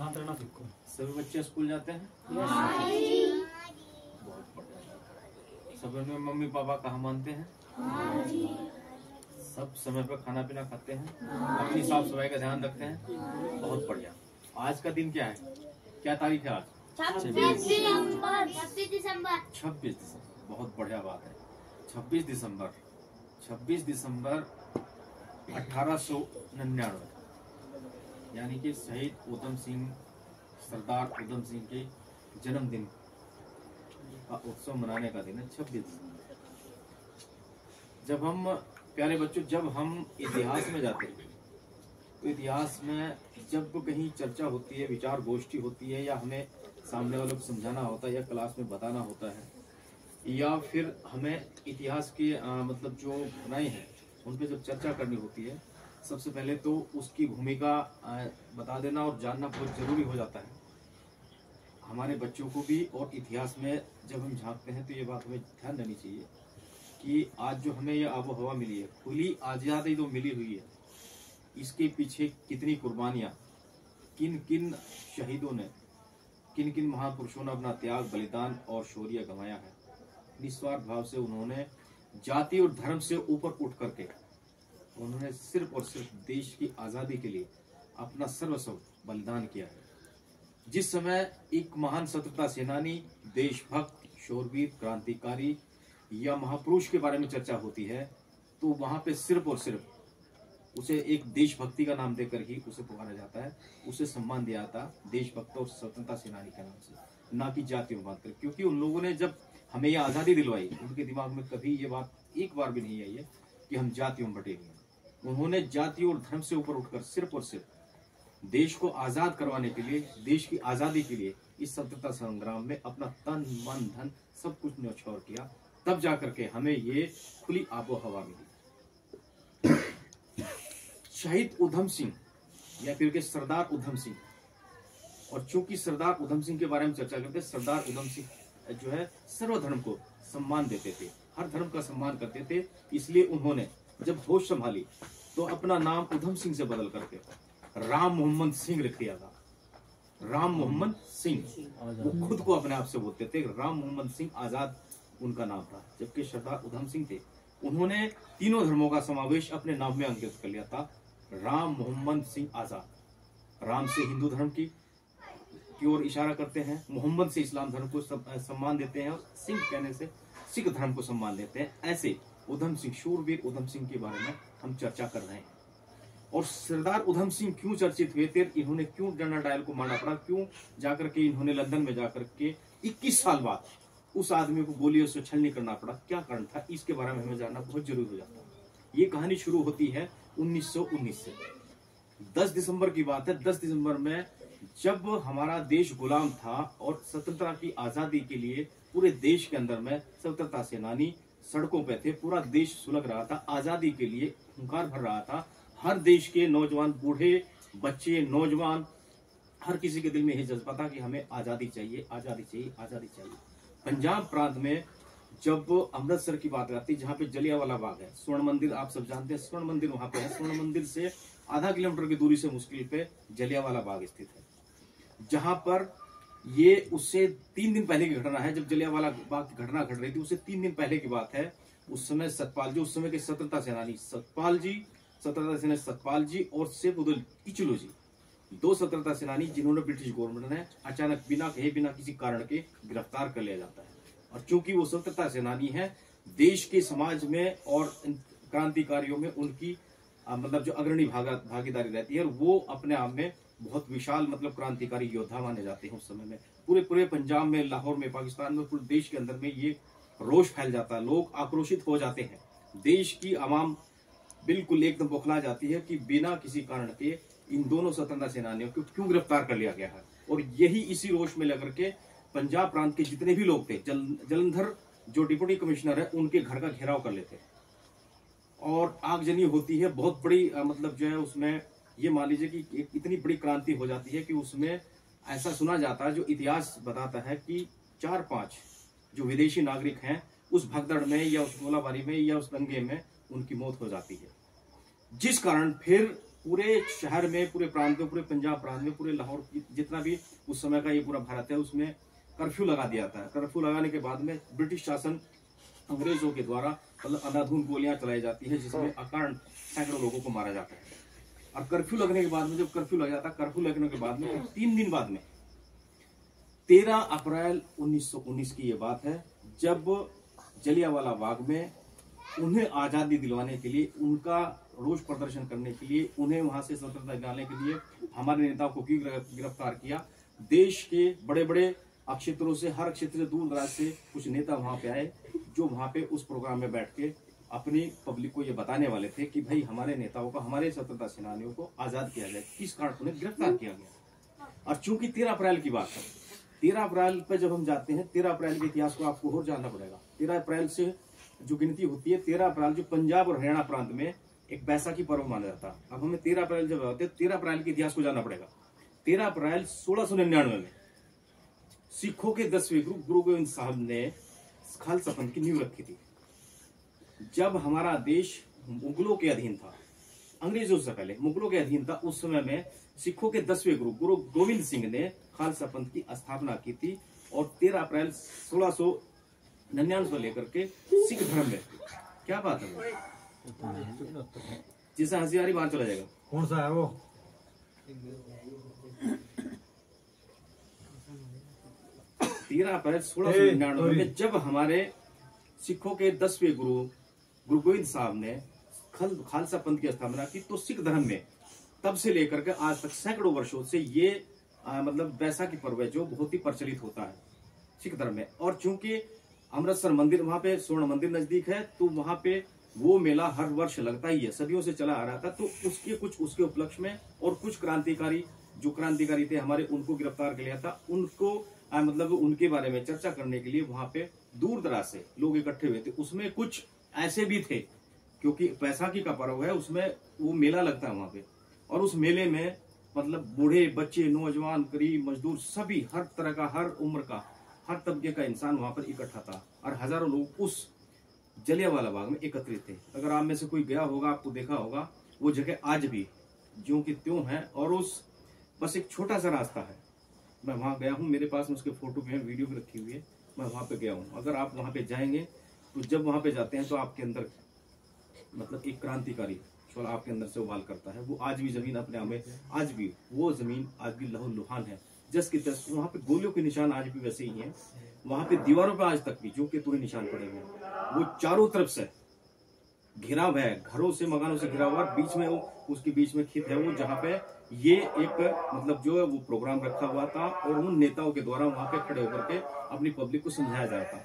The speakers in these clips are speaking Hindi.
शांत रहना सीखो। सभी बच्चे स्कूल जाते हैं? बहुत बढ़िया। सब में मम्मी पापा कहाँ मानते हैं? सब समय पर खाना पीना खाते हैं, अपनी साफ सफाई का ध्यान रखते हैं। बहुत बढ़िया। आज का दिन क्या है? क्या तारीख है आज? 26 दिसंबर। 26 दिसंबर। बहुत बढ़िया बात है। 26 दिसंबर 1899 यानी कि शहीद उधम सिंह, सरदार उधम सिंह के जन्मदिन का उत्सव मनाने का दिन है 26 दिसंबर। जब हम प्यारे बच्चों, जब हम इतिहास में जाते हैं तो इतिहास में जब कहीं चर्चा होती है, विचार गोष्ठी होती है, या हमें सामने वालों को समझाना होता है या क्लास में बताना होता है, या फिर हमें इतिहास के मतलब जो घटनाएं हैं उन पे जब चर्चा करनी होती है, सबसे पहले तो उसकी भूमिका बता देना और जानना बहुत जरूरी हो जाता है हमारे बच्चों को भी। और इतिहास में जब हम झांकते हैं तो ये बात हमें ध्यान देनी चाहिए कि आज जो हमें ये आबो हवा मिली है, खुली आज़ादी जो मिली हुई है, इसके पीछे कितनी कुर्बानियां, किन किन शहीदों ने, किन किन महापुरुषों ने अपना त्याग, बलिदान और शौर्य गंवाया है। निस्वार्थ भाव से उन्होंने जाति और धर्म से ऊपर उठ करके उन्होंने सिर्फ और सिर्फ देश की आजादी के लिए अपना सर्वस्व बलिदान किया है। जिस समय एक महान स्वतंत्रता सेनानी, देशभक्त, शौरवीर, क्रांतिकारी या महापुरुष के बारे में चर्चा होती है तो वहां पे सिर्फ और सिर्फ उसे एक देशभक्ति का नाम देकर ही उसे पुकारा जाता है, उसे सम्मान दिया जाता है देशभक्त और स्वतंत्रता सेनानी के नाम से, ना कि जाति और मात्र। क्योंकि उन लोगों ने जब हमें यह आजादी दिलवाई, उनके दिमाग में कभी ये बात एक बार भी नहीं आई है कि हम जातियों में बटे हुए हैं। उन्होंने जाति और धर्म से ऊपर उठकर सिर्फ और सिर्फ देश को आजाद करवाने के लिए, देश की आजादी के लिए इस स्वतंत्रता संग्राम में अपना तन मन धन सब कुछ न्यौछावर किया। तब जाकर के हमें ये खुली आबो हवा मिली। शहीद उधम सिंह या फिर के सरदार उधम सिंह, और चूंकि सरदार उधम सिंह के बारे में चर्चा करते हैं, सरदार उधम सिंह जो है सर्वधर्म को सम्मान देते थे, हर धर्म का सम्मान करते थे। इसलिए उन्होंने जब होश संभाली तो अपना नाम उधम सिंह से बदल करके राम मोहम्मद सिंह रख दिया था। राम मोहम्मद सिंह, वो खुद को अपने आप से बोलते थे, राम मोहम्मद सिंह आजाद उनका नाम था। जबकि सरदार उधम सिंह थे, उन्होंने तीनों धर्मों का समावेश अपने नाम में अंकित कर लिया था, राम मोहम्मद सिंह आजाद। राम से हिंदू धर्म की ओर इशारा करते हैं, मोहम्मद से इस्लाम धर्म को सम्मान देते हैं, और सिंह कहने से सिख धर्म को सम्मान देते हैं। ऐसे उधम सिंह, शूरवीर उधम सिंह के बारे में हम चर्चा कर रहे हैं। और सरदार उधम सिंह क्यों चर्चित हुए थे, इन्होंने क्यों जनरल डायल को मारना पड़ा, क्यों जाकर के इन्होंने लंदन में जाकर के 21 साल बाद उस आदमी को गोलियों से छलनी करना पड़ा, क्या कारण था, इसके बारे में हमें जानना बहुत जरूरी हो जाता है। ये कहानी शुरू होती है 1919 से। 10 दिसंबर की बात है। 10 दिसंबर में जब हमारा देश गुलाम था और स्वतंत्रता की आजादी के लिए पूरे देश के अंदर में स्वतंत्रता सेनानी सड़कों पे थे, पूरा देश सुलग रहा था, आजादी के लिए हुंकार भर रहा था। हर देश के नौजवान, बूढ़े, बच्चे, नौजवान, हर किसी के दिल में यही जज्बा था कि हमें आजादी चाहिए, आजादी चाहिए, आजादी चाहिए। पंजाब प्रांत में जब अमृतसर की बात आती है, जहाँ पे जलियांवाला बाग है, स्वर्ण मंदिर आप सब जानते हैं, स्वर्ण मंदिर वहां पे है। स्वर्ण मंदिर से आधा किलोमीटर की दूरी से मुश्किल पे जलियांवाला बाग स्थित है, जहां पर ये उससे 3 दिन पहले की घटना है। जब जलियांवाला बाग की घटना घट रही थी, उससे 3 दिन पहले की बात है। उस समय सतपाल जी, उस समय के स्वतंत्रता सेनानी सतपाल जी और सैफुद्दीन किचलू जी, 2 स्वतंत्रता सेनानी जिन्होंने ब्रिटिश गवर्नमेंट ने अचानक बिना किसी कारण के गिरफ्तार कर लिया जाता है। और चूंकि वो स्वतंत्रता सेनानी है, देश के समाज में और क्रांतिकारियों में उनकी मतलब जो अग्रणी भागीदारी रहती है, और वो अपने आप में बहुत विशाल मतलब क्रांतिकारी योद्धा माने जाते हैं। उस समय में पूरे पंजाब में, लाहौर में, पाकिस्तान में, पूरे देश के अंदर में ये रोष फैल जाता है, लोग आक्रोशित हो जाते हैं। देश की आवाम बिल्कुल एकदम बौखला जाती है कि बिना किसी कारण के इन दोनों स्वतंत्रता सेनानियों को क्यों गिरफ्तार कर लिया गया है। और यही इसी रोष में लेकर के पंजाब प्रांत के जितने भी लोग थे, जलंधर जो डिप्टी कमिश्नर है, उनके घर का घेराव कर लेते हैं और आगजनी होती है। बहुत बड़ी मतलब जो है उसमें ये मान लीजिए कि एक इतनी बड़ी क्रांति हो जाती है कि उसमें ऐसा सुना जाता है, जो इतिहास बताता है कि 4-5 जो विदेशी नागरिक हैं उस भगदड़ में या उस गोलाबारी में या उस दंगे में उनकी मौत हो जाती है। जिस कारण फिर पूरे शहर में, पूरे प्रांत में, पूरे पंजाब प्रांत में, पूरे लाहौर जितना भी उस समय का ये पूरा भारत है उसमें कर्फ्यू लगा दिया था। कर्फ्यू लगाने के बाद में ब्रिटिश शासन अंग्रेजों के द्वारा मतलब अंधाधुंध गोलियां चलाई जाती है, जिसमें अकारण सैकड़ों लोगों को मारा जाता है। और कर्फ्यू लगने के बाद में, जब कर्फ्यू लग जाता, कर्फ्यू लगने के बाद में 3 दिन बाद में 13 अप्रैल 1919 की ये बात है, जब जलियांवाला बाग में उन्हें आजादी दिलवाने के लिए, उनका रोष प्रदर्शन करने के लिए, उन्हें वहां से स्वतंत्रता दिलाने के लिए हमारे नेताओं को क्यों गिरफ्तार किया। देश के बड़े बड़े क्षेत्रों से, हर क्षेत्र से, दूर दराज से कुछ नेता वहां पे आए, जो वहां पे उस प्रोग्राम में बैठ के अपनी पब्लिक को ये बताने वाले थे कि भाई हमारे नेताओं को, हमारे स्वतंत्रता सेनानियों को आजाद किया जाए, किस कारण उन्हें गिरफ्तार किया गया। और चूंकि 13 अप्रैल की बात है, 13 अप्रैल पे जब हम जाते हैं, 13 अप्रैल के इतिहास को आपको और जानना पड़ेगा। 13 अप्रैल से जो गिनती होती है, 13 अप्रैल जो पंजाब और हरियाणा प्रांत में एक बैसाखी पर्व माना जाता है। अब हमें 13 अप्रैल जब होते हैं, 13 अप्रैल के इतिहास को जानना पड़ेगा। 13 अप्रैल 1699 में सिखों के 10वें गुरु गोविंद साहब ने खालसा पंथ की नींव रखी थी। जब हमारा देश मुगलों के अधीन था, अंग्रेजों से पहले मुगलों के अधीन था, उस समय में सिखों के 10वें गुरु गोविंद सिंह ने खालसा पंथ की स्थापना की थी। और 13 अप्रैल 1699 लेकर के सिख धर्म में, क्या बात है, जिसे हंसी आ रही बाहर चला जाएगा। कौन सा है वो? 13 अप्रैल 1699 में जब हमारे सिखों के 10वें गुरु गोविंद साहब ने खालसा पंथ की स्थापना की, तो सिख धर्म में तब से लेकर के आज तक सैकड़ों वर्षों से ये मतलब बैसाखी पर्व है जो बहुत ही प्रचलित होता है सिख धर्म में। और चूंकि अमृतसर मंदिर, वहां पे स्वर्ण मंदिर नजदीक है, तो वहां पे वो मेला हर वर्ष लगता ही है, सदियों से चला आ रहा था। तो उसके उपलक्ष्य में और कुछ क्रांतिकारी जो क्रांतिकारी थे हमारे, उनको गिरफ्तार कर लिया था। उनको मतलब उनके बारे में चर्चा करने के लिए वहां पे दूर दराज से लोग इकट्ठे हुए थे। उसमें कुछ ऐसे भी थे, क्योंकि बैसाखी का पर्व है, उसमें वो मेला लगता है वहां पे, और उस मेले में मतलब बूढ़े, बच्चे, नौजवान, गरीब, मजदूर, सभी हर तरह का, हर उम्र का, हर तबके का इंसान वहां पर इकट्ठा था। और हजारों लोग उस जलियांवाला बाग में एकत्रित थे। अगर आप में से कोई गया होगा, आपको देखा होगा, वो जगह आज भी ज्यों की त्यों है। और उस बस एक छोटा सा रास्ता है, मैं वहां गया हूँ, मेरे पास में उसके फोटो भी है, वीडियो भी रखी हुई है, मैं वहां पे गया हूँ। अगर आप वहां पे जाएंगे तो जब वहां पे जाते हैं तो आपके अंदर मतलब एक क्रांतिकारी स्वल आपके अंदर से उबाल करता है। वो आज भी जमीन अपने आप में, आज भी वो जमीन आज भी लहूलुहान है, जस की तस। वहां पे गोलियों के निशान आज भी वैसे ही हैं। वहां पे दीवारों पे आज तक भी जो के तुरे निशान पड़े हुए हैं। वो चारों तरफ से घिराव है, घरों से, मकानों से घिरा हुआ। बीच में वो, उसके बीच में खेत है वो, जहाँ पे ये एक मतलब जो है वो प्रोग्राम रखा हुआ था, और उन नेताओं के द्वारा वहां पे खड़े होकर के अपनी पब्लिक को समझाया जा रहा था।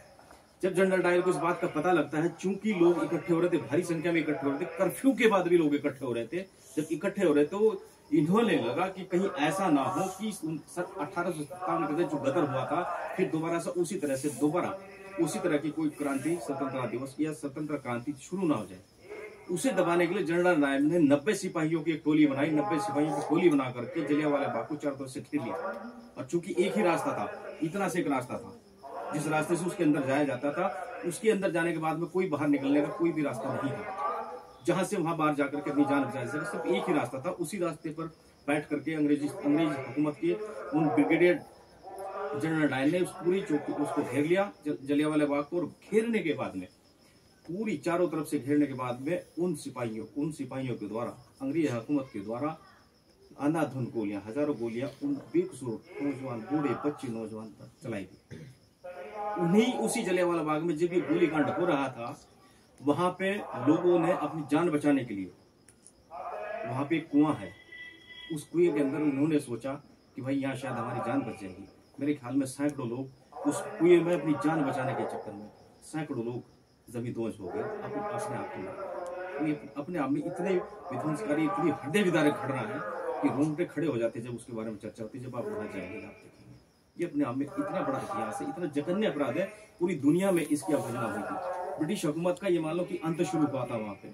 जब जनरल डायर को इस बात का पता लगता है, चूंकि लोग इकट्ठे हो रहे थे, भारी संख्या में इकट्ठे हो रहे थे, कर्फ्यू के बाद भी लोग इकट्ठे हो रहे थे, जब इकट्ठे हो रहे तो इन्होंने लगा कि कहीं ऐसा ना हो कि 1857 में जो गदर हुआ था, फिर दोबारा से उसी तरह से दोबारा उसी तरह की कोई क्रांति, स्वतंत्रता दिवस या स्वतंत्र क्रांति शुरू ना हो जाए। उसे दबाने के लिए जनरल डायर ने 90 सिपाहियों की एक टोली बनाई। 90 सिपाहियों की टोली बना करके जलियांवाला बाग को चारों तरफ से घेर लिया। और चूंकि एक ही रास्ता था, इतना से एक रास्ता था जिस रास्ते से उसके अंदर जाया जाता था, उसके अंदर जाने के बाद में कोई बाहर निकलने का कोई भी रास्ता नहीं था, जहां से वहां बाहर जाकर के अपनी जान बचा सके। सिर्फ एक ही रास्ता था। उसी रास्ते पर बैठ करके अंग्रेज हुकूमत के उन ब्रिगेडियर जनरल डायर ने उस पूरी चौकी उसको घेर लिया, जलियांवाला बाग को। और घेरने के बाद में, पूरी चारों तरफ से घेरने के बाद में, उन सिपाहियों के द्वारा, अंग्रेज हुकूमत के द्वारा अंधाधुंध गोलियां, हजारों गोलियां उन बेकसूर नौजवान, बूढ़े, बच्चे, नौजवान पर चलाई गई। उन्हीं उसी जलियांवाला बाग में जब ये गोलीकांड हो रहा था, वहां पे लोगों ने अपनी जान बचाने के लिए, वहां पे एक कुआं है, उस कुएं के अंदर उन्होंने सोचा कि भाई यहाँ शायद हमारी जान बच जाएगी। मेरे ख्याल में सैकड़ों लोग उस कुएं में अपनी जान बचाने के चक्कर में, सैकड़ों लोग जमींदोज हो गए अपने आप में। इतने विध्वंसकारी, इतनी हृदय विदारक घटना है कि रोंगटे खड़े हो जाते जब उसके बारे में चर्चा होती। जब आप वहां जाएंगे आप देखेंगे, ये अपने आप में इतना बड़ा इतिहास है, इतना जघन्य अपराध है, पूरी दुनिया में इसकी अवहेलना हुई थी। ब्रिटिश हुकूमत का ये मान लो कि अंत शुरू हुआ था वहां पे।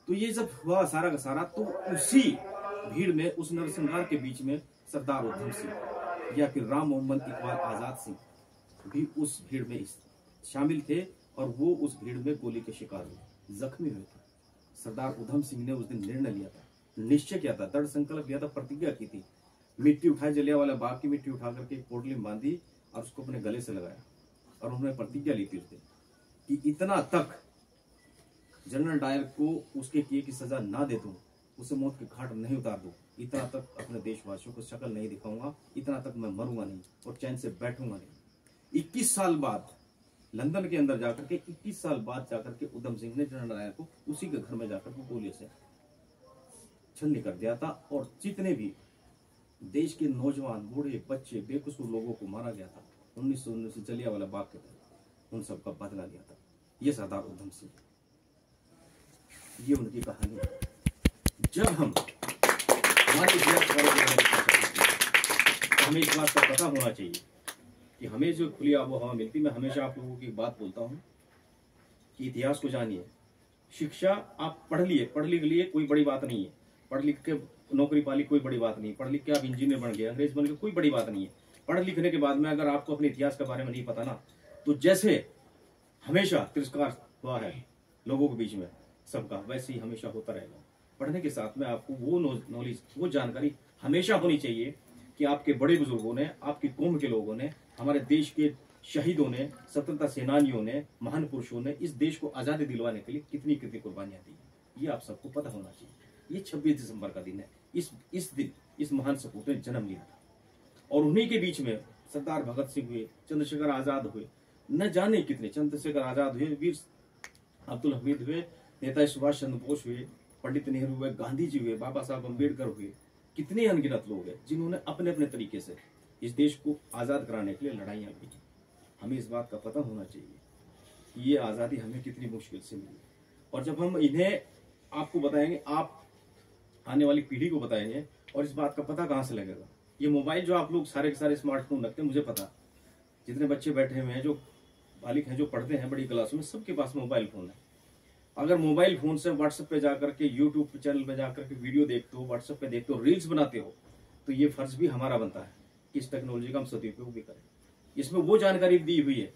तो ये जब हुआ सारा का सारा, तो उसी भीड़ में, उस नरसंहार के बीच में सरदार उधम सिंह या फिर राम मोहम्मद इकबाल आजाद सिंह भी उस भीड़ में शामिल थे, और वो उस भीड़ में गोली के शिकार हुए, जख्मी हुए थे। सरदार उधम सिंह ने उस दिन निर्णय लिया था निश्चय किया था, दृढ़ संकल्प किया था, प्रतिज्ञा की थी। मिट्टी उठाई, जलियांवाला बाग की मिट्टी उठा करके एक पोटली में बांधी और उसको अपने गले से लगाया और उन्होंने प्रतिज्ञा ली थी उस दिन कि इतना तक जनरल डायर को उसके किए की सजा ना दे दूं, उसे मौत के घाट नहीं उतार दूं, इतना तक अपने देशवासियों को शक्ल नहीं दिखाऊंगा, इतना तक मैं मरूंगा नहीं और चैन से बैठूंगा नहीं। 21 साल बाद लंदन के अंदर जाकर के 21 साल बाद जाकर के उधम सिंह ने जनरल डायर को उसी के घर में जाकर के गोली से छलनी कर दिया था और जितने भी देश के नौजवान, बूढ़े, बच्चे, बेकसूर लोगों को मारा गया था 1919 जलियांवाला बाग के तहत, उन सबका बदला लिया था। ये सरदार उधम सिंह, ये उनकी कहानी है। जब हम हमारे इतिहास के बारे में तो हमें इस बात का पता होना चाहिए कि हमें जो खुली आबो हवा मिलती, मैं हमेशा आप लोगों की बात बोलता हूँ कि इतिहास को जानिए। शिक्षा आप पढ़ लिख लिए कोई बड़ी बात नहीं है, पढ़ लिख के नौकरी पाली कोई बड़ी बात नहीं, पढ़ लिख के आप इंजीनियर बन गए, अंग्रेज बन गए, कोई बड़ी बात नहीं है। पढ़ लिखने के बाद में अगर आपको अपने इतिहास के बारे में नहीं पता ना, तो जैसे हमेशा तिरस्कार हुआ है लोगों के बीच में सबका, वैसे ही हमेशा होता रहेगा। पढ़ने के साथ में आपको वो नॉलेज, वो जानकारी हमेशा होनी चाहिए कि आपके बड़े बुजुर्गों ने, आपकी कौम के लोगों ने, हमारे देश के शहीदों ने, स्वतंत्रता सेनानियों ने, महान पुरुषों ने इस देश को आजादी दिलवाने के लिए कितनी कितनी कुर्बानियां दी, ये आप सबको पता होना चाहिए। ये 26 दिसंबर का दिन है। इस दिन इस महान सपूत ने जन्म लिया था और उन्हीं के बीच में सरदार भगत सिंह हुए, चंद्रशेखर आजाद हुए, न जाने कितने, चंद्रशेखर आजाद हुए, वीर अब्दुल हमीद हुए, नेता सुभाष चंद्र बोस हुए, पंडित नेहरू हुए, गांधी जी हुए, बाबा साहब अम्बेडकर हुए, कितने अनगिनत लोग हैं जिन्होंने अपने अपने तरीके से इस देश को आजाद कराने के लिए लड़ाइयां की। हमें इस बात का पता होना चाहिए कि ये आजादी हमें कितनी मुश्किल से मिली और जब हम इन्हें आपको बताएंगे, आप आने वाली पीढ़ी को बताएंगे, और इस बात का पता कहां से लगेगा। ये मोबाइल जो आप लोग सारे के सारे स्मार्टफोन रखते हैं, मुझे पता जितने बच्चे बैठे हुए हैं, जो बालिक हैं, जो पढ़ते हैं बड़ी क्लासों में, सबके पास मोबाइल फोन है। अगर मोबाइल फोन से व्हाट्सएप पे जाकर के, यूट्यूब चैनल पे जाकर के वीडियो देखते हो, व्हाट्सएप पे देखते हो, रील्स बनाते हो, तो ये फर्ज भी हमारा बनता है कि इस टेक्नोलॉजी का हम सदुपयोग भी करें। इसमें वो जानकारी दी हुई है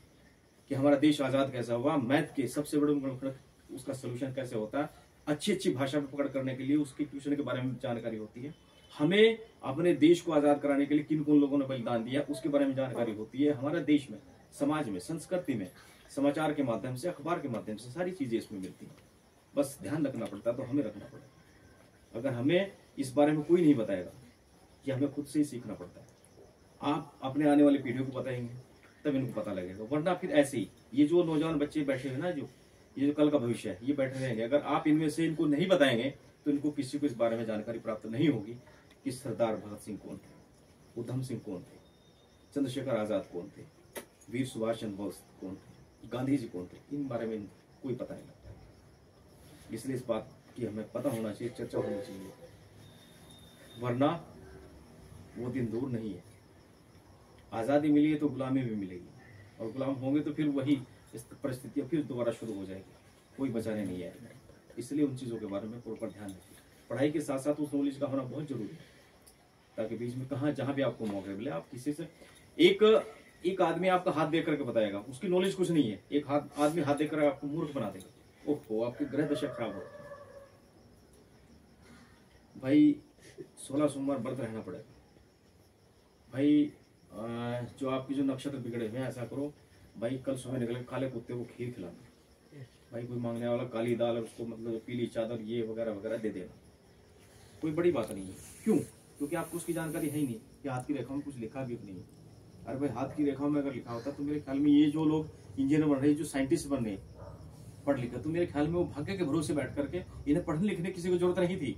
कि हमारा देश आजाद कैसा हुआ, मैथ के सबसे बड़े उसका सोल्यूशन कैसे होता है, अच्छी अच्छी भाषा में पकड़ करने के लिए उसकी ट्यूशन के बारे में जानकारी होती है। हमें अपने देश को आजाद कराने के लिए किन कौन लोगों ने बलिदान दिया उसके बारे में जानकारी होती है। हमारे देश में, समाज में, संस्कृति में, समाचार के माध्यम से, अखबार के माध्यम से सारी चीजें इसमें मिलती हैं। बस ध्यान रखना पड़ता है, तो हमें रखना पड़ेगा। अगर हमें इस बारे में कोई नहीं बताएगा, कि हमें खुद से ही सीखना पड़ता है। आप अपने आने वाली पीढ़ियों को बताएंगे तब इनको पता लगेगा, वरना फिर ऐसे ही ये जो नौजवान बच्चे बैठे हुए ना, ये जो कल का भविष्य है, ये बैठे रहेंगे। अगर आप इनमें से इनको नहीं बताएंगे तो इनको किसी को इस बारे में जानकारी प्राप्त नहीं होगी कि सरदार भगत सिंह कौन थे, उधम सिंह कौन थे, चंद्रशेखर आजाद कौन थे, वीर सुभाष चंद्र बोस कौन थे, गांधी जी कौन थे। इन बारे में कोई पता नहीं लगता। इसलिए इस बात की हमें पता होना चाहिए, चर्चा होनी चाहिए, वरना वो दिन दूर नहीं है। आजादी मिली है तो गुलामी भी मिलेगी, और गुलाम होंगे तो फिर वही परिस्थितियां फिर दोबारा शुरू हो जाएगी, कोई बचाने नहीं आएगा। इसलिए उन चीजों के बारे में प्रॉपर ध्यान रखिए। पढ़ाई के साथ साथ उस नॉलेज का होना बहुत जरूरी है, ताकि बीच में कहाँ जहां भी आपको मौके मिले, आप किसी से एक आदमी आपका हाथ देख करके बताएगा, उसकी नॉलेज कुछ नहीं है, एक आदमी हाथ देख कर आपको मूर्ख बना देगा, ओहो आपकी ग्रह दशा खराब हो। भाई 16 सोमवार व्रत रहना पड़ेगा। भाई जो आपकी जो नक्षत्र बिगड़े हुए, ऐसा करो भाई, कल सुबह निकले काले कुत्ते को खीर खिलाना। भाई कोई मांगने वाला काली दाल, उसको मतलब पीली चादर, ये वगैरह वगैरह दे देना, कोई बड़ी बात नहीं है। क्यों? क्योंकि आपको उसकी जानकारी है ही नहीं कि हाथ की रेखाओं में कुछ लिखा भी नहीं। अरे भाई हाथ की रेखाओं में अगर लिखा होता तो मेरे ख्याल में ये जो लोग इंजीनियर बन रहे हैं, जो साइंटिस्ट बन रहे हैं पढ़ लिखा, तो मेरे ख्याल में वो भाग्य के भरोसे बैठ करके, इन्हें पढ़ने लिखने किसी को जरूरत नहीं थी।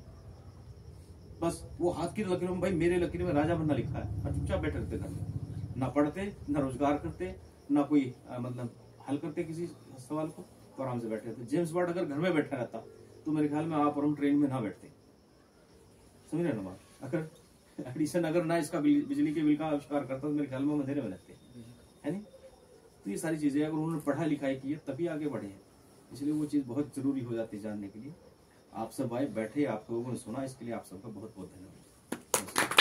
बस वो हाथ की लकीरों में, भाई मेरे लकीर में राजा बनना लिखा है, और चुपचाप बैठे रहते घर में, ना पढ़ते, ना रोजगार करते, ना कोई मतलब हल करते किसी सवाल को, तो आराम से बैठे रहते। जेम्स बॉन्ड अगर घर में बैठा रहता तो मेरे ख्याल में आप और हम ट्रेन में ना बैठते। समझ रहे ना बात? अगर एडिसन अगर ना इसका बिजली के बिल का आविष्कार करता तो मेरे ख्याल में अंधेरे में लगते, है नहीं? तो ये सारी चीजें अगर उन्होंने पढ़ा लिखाई की है तभी आगे बढ़े हैं, इसलिए वो चीज बहुत जरूरी हो जाती है जानने के लिए। आप सब आए, बैठे, आप लोगों ने सुना, इसके लिए आप सबका बहुत बहुत धन्यवाद।